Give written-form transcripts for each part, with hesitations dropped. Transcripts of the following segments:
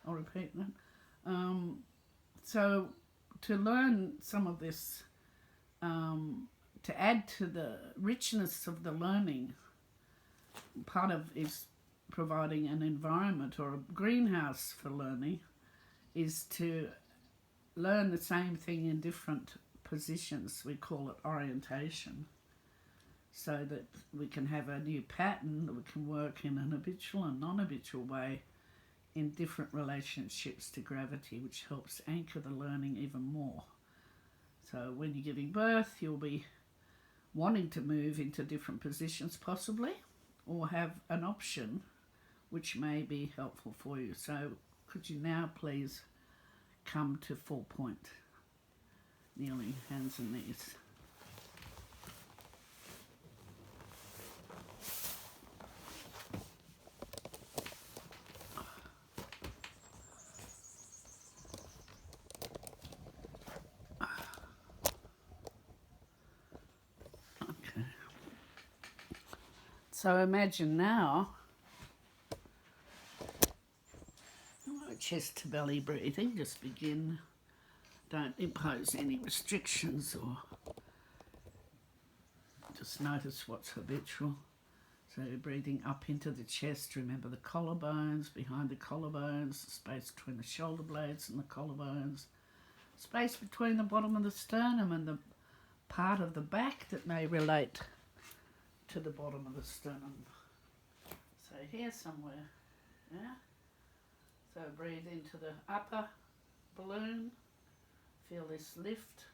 I'll repeat that. So to learn some of this, to add to the richness of the learning, part of is providing an environment or a greenhouse for learning is to learn the same thing in different positions. We call it orientation, so that we can have a new pattern that we can work in an habitual and non-habitual way in different relationships to gravity, which helps anchor the learning even more. So when you're giving birth, you'll be wanting to move into different positions possibly, or have an option which may be helpful for you. So could you now please come to 4 point, kneeling, hands and knees. Okay. So imagine now chest to belly breathing. Just begin. Don't impose any restrictions, or just notice what's habitual. So you're breathing up into the chest. Remember the collarbones, behind the collarbones, the space between the shoulder blades and the collarbones, space between the bottom of the sternum and the part of the back that may relate to the bottom of the sternum. So here somewhere, yeah? So breathe into the upper balloon. Feel this lift,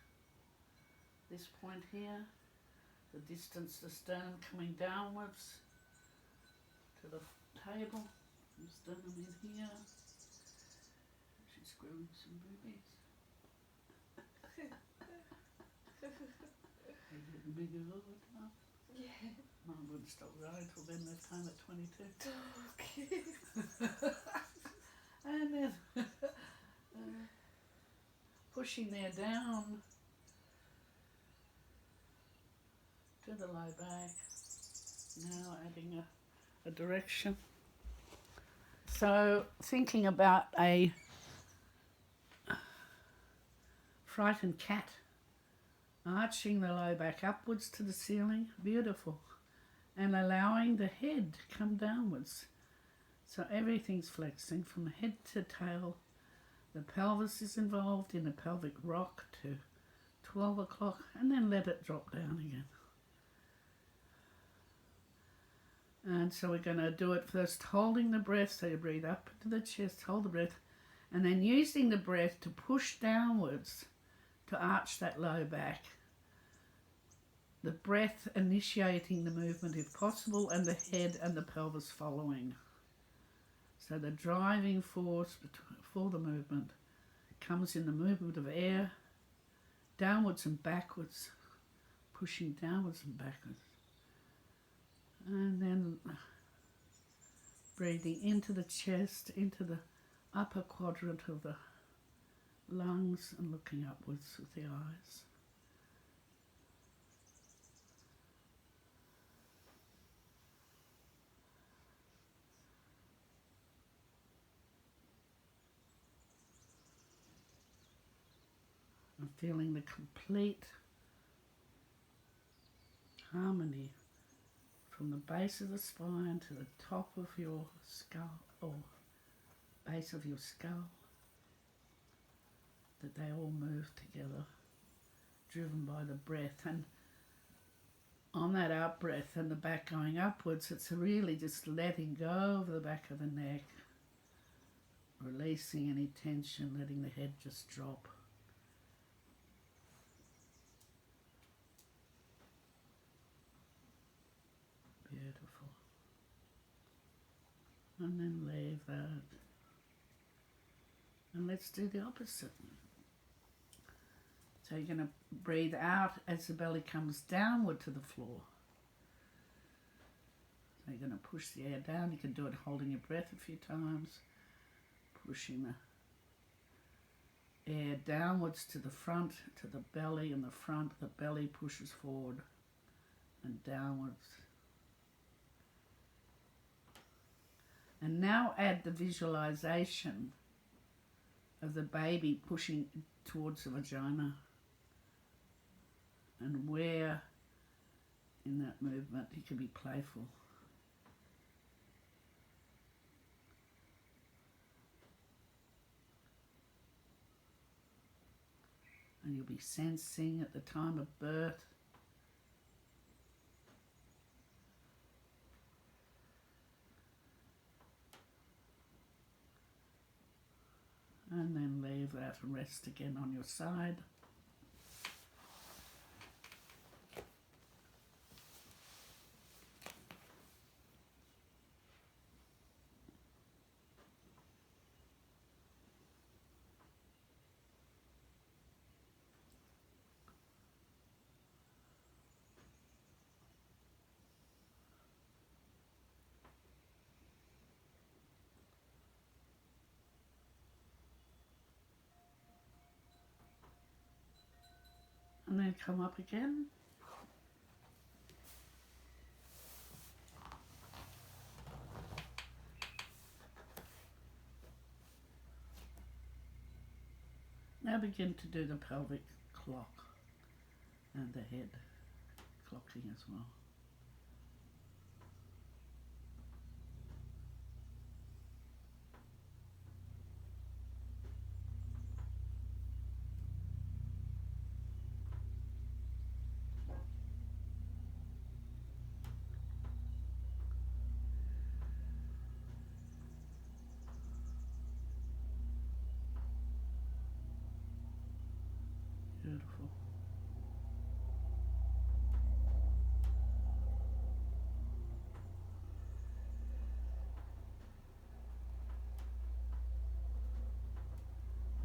this point here, the distance the sternum coming downwards to the table. The sternum in here. She's growing some boobies. They're getting bigger all the time. Yeah. Mum wouldn't stop growing till then. They've time at 22. Okay. And then pushing there down to the low back. Now adding a direction. So thinking about a frightened cat, arching the low back upwards to the ceiling, beautiful, and allowing the head to come downwards. So everything's flexing from head to tail. The pelvis is involved in a pelvic rock to 12 o'clock, and then let it drop down again. And so we're going to do it first holding the breath. So you breathe up into the chest, hold the breath, and then using the breath to push downwards to arch that low back. The breath initiating the movement if possible, and the head and the pelvis following. So the driving force for the movement comes in the movement of air, downwards and backwards, pushing downwards and backwards. And then breathing into the chest, into the upper quadrant of the lungs, and looking upwards with the eyes. And feeling the complete harmony from the base of the spine to the top of your skull, or base of your skull, that they all move together, driven by the breath. And on that out breath and the back going upwards, it's really just letting go of the back of the neck, releasing any tension, letting the head just drop. Beautiful. And then leave that. And let's do the opposite. So you're going to breathe out as the belly comes downward to the floor. So you're going to push the air down. You can do it holding your breath a few times. Pushing the air downwards to the front, to the belly and the front. The belly pushes forward and downwards. And now add the visualization of the baby pushing towards the vagina, and where in that movement you can be playful. And you'll be sensing at the time of birth and then leave that and rest again on your side. And then come up again. Now begin to do the pelvic clock and the head clocking as well. Beautiful.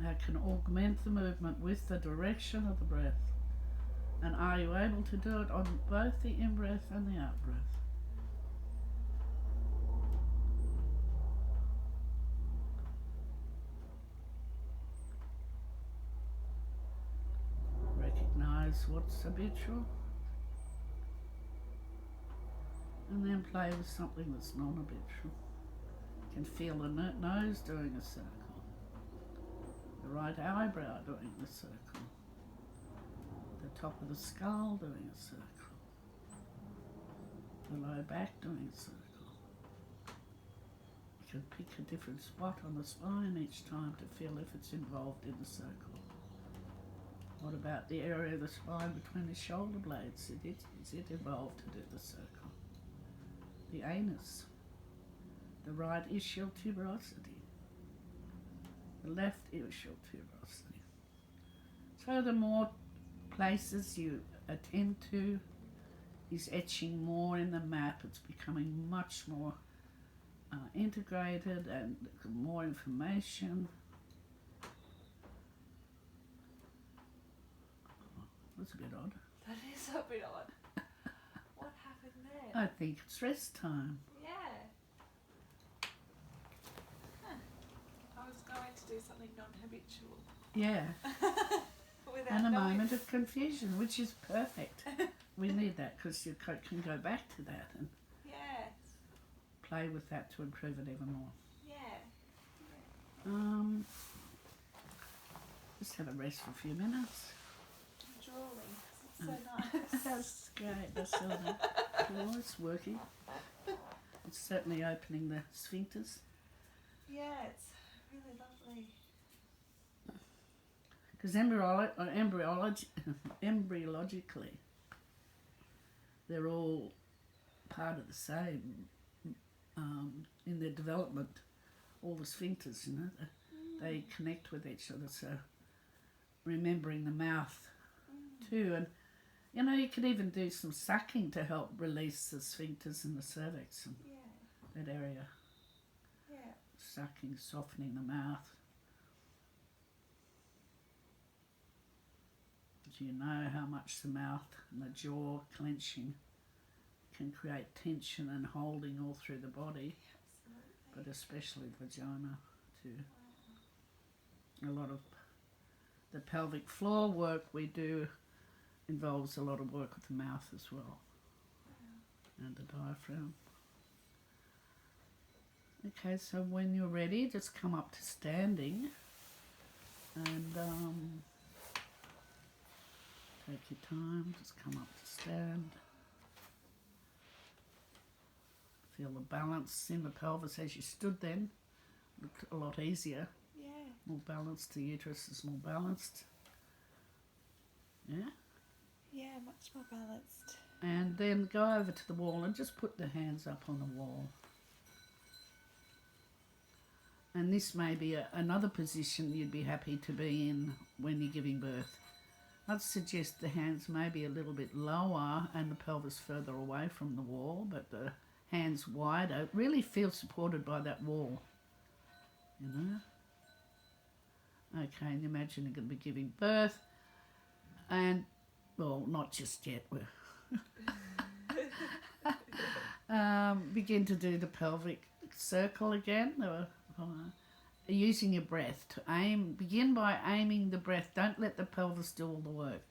I can augment the movement with the direction of the breath. And are you able to do it on both the in-breath and the out-breath? Recognize what's habitual. And then play with something that's non-habitual. You can feel the nose doing a circle. The right eyebrow doing the circle. The top of the skull doing a circle. The low back doing a circle. You can pick a different spot on the spine each time to feel if it's involved in the circle. What about the area of the spine between the shoulder blades? Is it involved to do the circle? The anus. The right ischial tuberosity. The left ischial tuberosity. So the more places you attend to is etching more in the map. It's becoming much more integrated and more information. That's a bit odd. That is a bit odd. What happened there? I think it's rest time. Yeah. Huh. I was going to do something non-habitual. Yeah. Without And a knowing. moment of confusion, which is perfect. We need that because you can go back to that and Yes. play with that to improve it even more. Yeah. Just have a rest for a few minutes. I'm drawing. It's so nice. That's great. That's so nice. Oh, it's working. It's certainly opening the sphincters. Yeah, it's really lovely. Because embryologically, they're all part of the same in their development. All the sphincters, you know, they connect with each other. So remembering the mouth too, and you know, you could even do some sucking to help release the sphincters in the cervix and that area. Yeah. Sucking, softening the mouth. Do you know how much the mouth and the jaw clenching can create tension and holding all through the body, but especially vagina too. A lot of the pelvic floor work we do involves a lot of work with the mouth as well, and the diaphragm. Okay, so when you're ready, just come up to standing. And take your time, just come up to stand. Feel the balance in the pelvis as you stood then. Looked a lot easier. Yeah. More balanced, the uterus is more balanced. Yeah? Yeah, much more balanced. And then go over to the wall and just put the hands up on the wall. And this may be another position you'd be happy to be in when you're giving birth. I'd suggest the hands may be a little bit lower and the pelvis further away from the wall, but the hands wider. Really feel supported by that wall, you know. Okay, and imagine you're going to be giving birth. And, well, not just yet. Begin to do the pelvic circle again. Using your breath to aim. Begin by aiming the breath. Don't let the pelvis do all the work.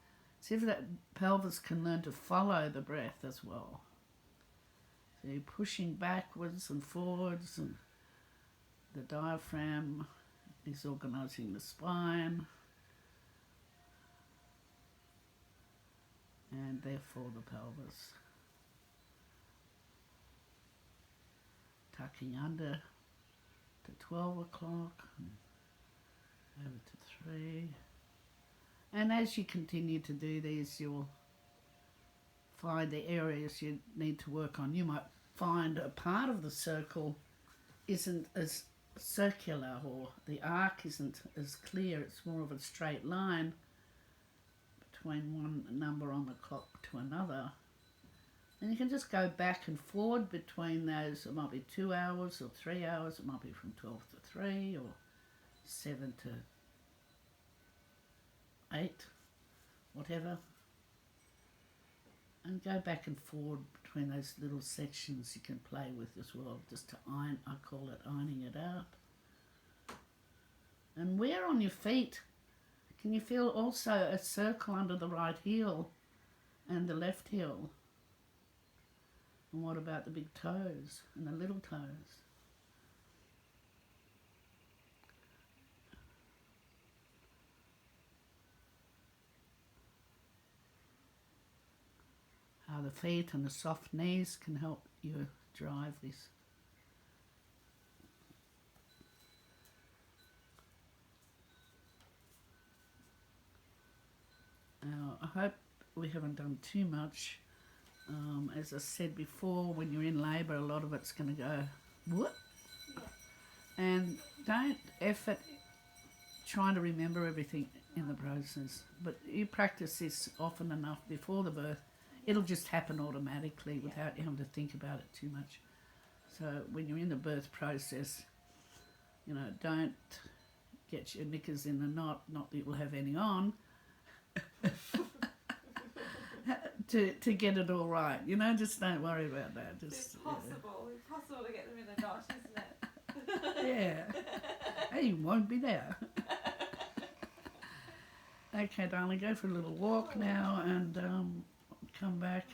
See if that pelvis can learn to follow the breath as well. So you're pushing backwards and forwards, and the diaphragm is organising the spine, and therefore the pelvis. Tucking under to 12 o'clock, over to 3. And as you continue to do these, you'll find the areas you need to work on. You might find a part of the circle isn't as circular, or the arc isn't as clear. It's more of a straight line between one number on the clock to another. And you can just go back and forward between those. It might be 2 hours or 3 hours. It might be from 12 to 3 or 7 to 8, whatever. And go back and forward between those little sections you can play with as well, just to iron. I call it ironing it up. And where on your feet can you feel also a circle under the right heel and the left heel? And what about the big toes and the little toes? How the feet and the soft knees can help you drive this. Now, I hope we haven't done too much. As I said before, when you're in labour, a lot of it's going to go whoop. Yeah. And don't effort trying to remember everything in the process. But you practice this often enough before the birth, it'll just happen automatically without you having to think about it too much. So when you're in the birth process, you know, don't get your knickers in a knot, not that you'll have any on, to get it all right. You know, just don't worry about that. Just, It's impossible to get them in a knot, isn't it? Yeah. Hey, you won't be there. Okay, darling, go for a little walk now and come back.